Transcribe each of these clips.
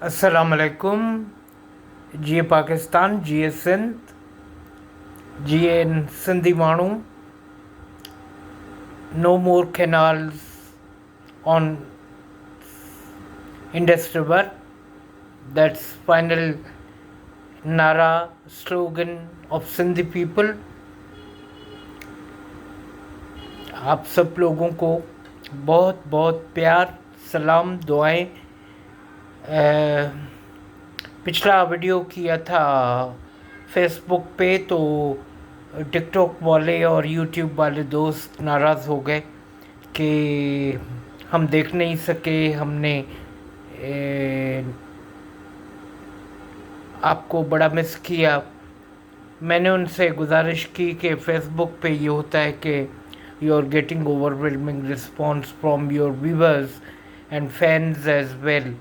अस्सलाम वालेकुम। जिए पाकिस्तान, जिए सिंध, जिए सिंधी माण्हू। No more canals on Indus River. That's final nara slogan of Sindhi people. आप सब लोगों को बहुत बहुत प्यार, सलाम, दुआएं। पिछला वीडियो किया था फेसबुक पे, तो टिकटॉक वाले और यूट्यूब वाले दोस्त नाराज़ हो गए कि हम देख नहीं सके। हमने आपको बड़ा मिस किया। मैंने उनसे गुजारिश की कि फेसबुक पे ये होता है कि you are getting overwhelming response from your viewers and fans as well.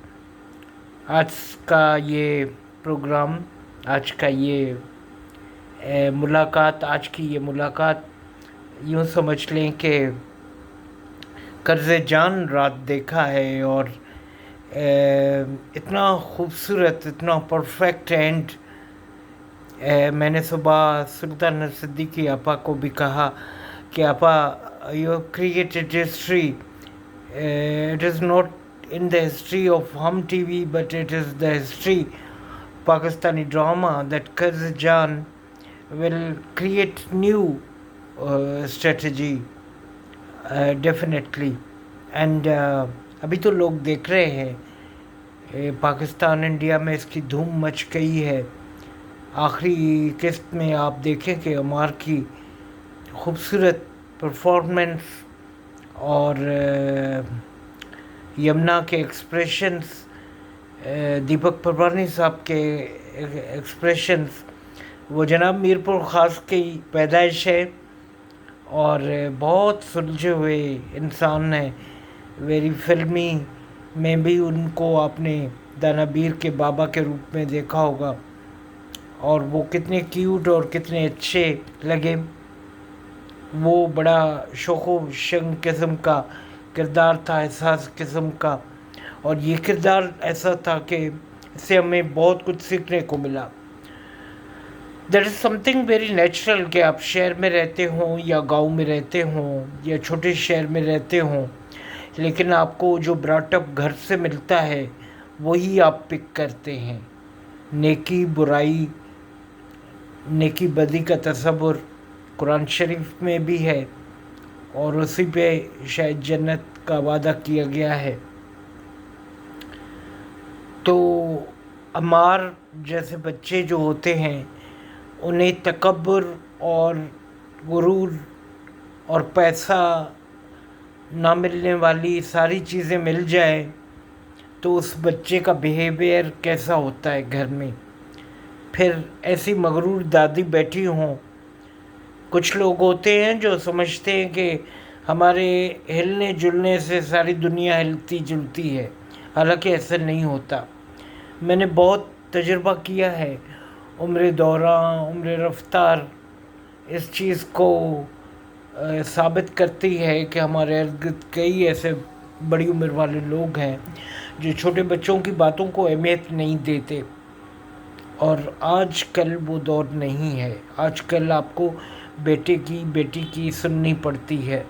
आज का ये प्रोग्राम, आज का ये मुलाकात, आज की ये मुलाकात यूँ समझ लें कि कर्ज़े जान रात देखा है, और इतना खूबसूरत, इतना परफेक्ट एंड। मैंने सुबह सुल्तान सिद्दीकी आपा को भी कहा कि आपा, you created history. It is not in the history of Hum TV, but it is the history Pakistani drama that Qarz Jaan will create new strategy definitely. And अभी तो लोग देख रहे हैं, पाकिस्तान इंडिया में इसकी धूम मच गई है। आखिरी किस्त में आप देखें कि अमार की खूबसूरत परफॉर्मेंस और यमुना के एक्सप्रेशंस, दीपक परवानी साहब के एक्सप्रेशंस। वो जनाब मीरपुर ख़ास की पैदाइश है और बहुत सुलझे हुए इंसान हैं। वेरी फिल्मी में भी उनको आपने दानाबीर के बाबा के रूप में देखा होगा, और वो कितने क्यूट और कितने अच्छे लगे। वो बड़ा शोखो शंग किस्म का किरदार था, एहसास किस्म का, और ये किरदार ऐसा था कि इससे हमें बहुत कुछ सीखने को मिला। That is something very natural कि आप शहर में रहते हों या गांव में रहते हों या छोटे शहर में रहते हों, लेकिन आपको जो ब्रॉटअप घर से मिलता है वही आप पिक करते हैं। नेकी बुराई, नेकी बदी का तसव्वुर कुरान शरीफ में भी है, और उसी पे शायद जन्नत का वादा किया गया है। तो अमार जैसे बच्चे जो होते हैं, उन्हें तकब्बुर और गुरूर और पैसा ना मिलने वाली सारी चीज़ें मिल जाए तो उस बच्चे का बिहेवियर कैसा होता है घर में। फिर ऐसी मगरूर दादी बैठी हों। कुछ लोग होते हैं जो समझते हैं कि हमारे हिलने जुलने से सारी दुनिया हिलती जुलती है, हालांकि ऐसा नहीं होता। मैंने बहुत तजुर्बा किया है। उम्र दौरान, उम्र रफ्तार इस चीज़ को साबित करती है कि हमारे इर्द कई ऐसे बड़ी उम्र वाले लोग हैं जो छोटे बच्चों की बातों को अहमियत नहीं देते, और आज कल वो दौर नहीं है। आज कल आपको बेटी की सुननी पड़ती है।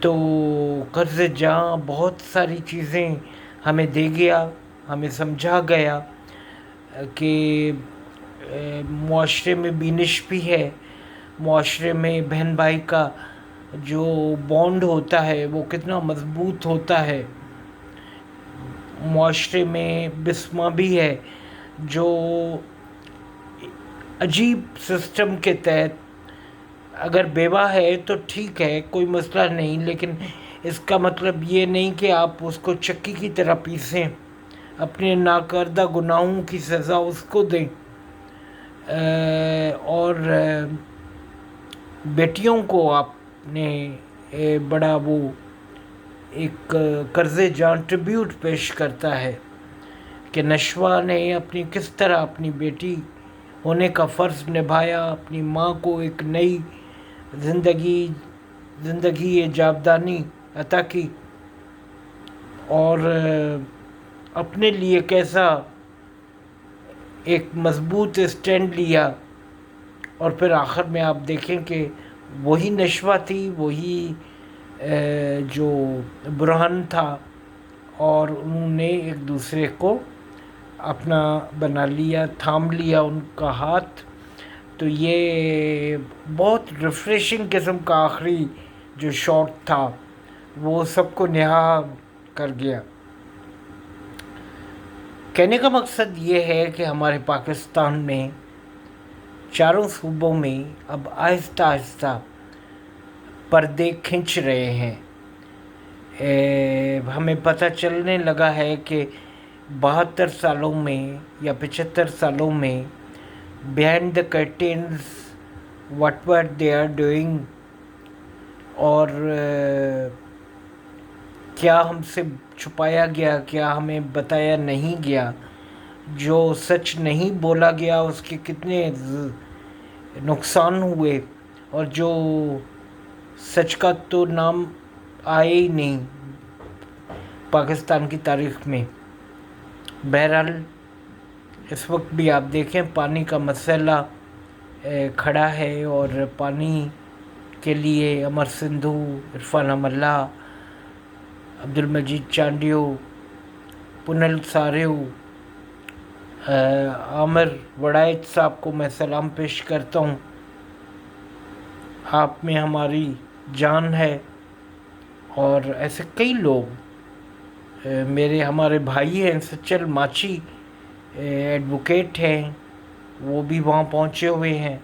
तो कर्ज़ जां बहुत सारी चीज़ें हमें दे गया, हमें समझा गया कि मुआशरे में बीनिश भी है। मुआशरे में बहन भाई का जो बॉन्ड होता है वो कितना मजबूत होता है। मुआशरे में बिस्मा भी है, जो अजीब सिस्टम के तहत अगर बेवा है तो ठीक है, कोई मसला नहीं, लेकिन इसका मतलब ये नहीं कि आप उसको चक्की की तरह पीसें, अपने नाकर्दा गुनाहों की सज़ा उसको दें। और बेटियों को आपने बड़ा वो एक कर्ज़े जान ट्रिब्यूट पेश करता है कि नशवा ने अपनी किस तरह अपनी बेटी होने का फ़र्ज़ निभाया, अपनी माँ को एक नई ज़िंदगी जावदानी अता की। और اپنے لیے کیسا ایک مضبوط اسٹینڈ لیا، اور پھر آخر میں آپ دیکھیں کہ وہی نشوہ تھی، وہی جو برہن تھا، اور انہوں نے ایک دوسرے کو اپنا بنا لیا، تھام لیا ان کا ہاتھ۔ تو یہ بہت ریفریشنگ قسم کا آخری جو شاٹ تھا وہ سب کو نہا کر گیا۔ کہنے کا مقصد یہ ہے کہ ہمارے پاکستان میں چاروں صوبوں میں اب آہستہ آہستہ پردے کھنچ رہے ہیں۔ ہمیں پتہ چلنے لگا ہے کہ 72 سالوں میں یا 75 سالوں میں behind the curtains what were they are doing, اور کیا ہم سے چھپایا گیا، کیا ہمیں بتایا نہیں گیا، جو سچ نہیں بولا گیا اس کے کتنے نقصان ہوئے، اور جو سچ کا تو نام آئے ہی نہیں پاکستان کی تاریخ میں۔ بہرحال اس وقت بھی آپ دیکھیں پانی کا مسئلہ کھڑا ہے، اور پانی کے لیے امر سندھو، عرفان املہ، عبد المجید چانڈیو، پنل ساریو، عامر وڑائچ صاحب کو میں سلام پیش کرتا ہوں۔ آپ میں ہماری جان ہے، اور ایسے کئی لوگ ہمارے بھائی ہیں۔ سچل ماچی ایڈوکیٹ ہیں، وہ بھی وہاں پہنچے ہوئے ہیں۔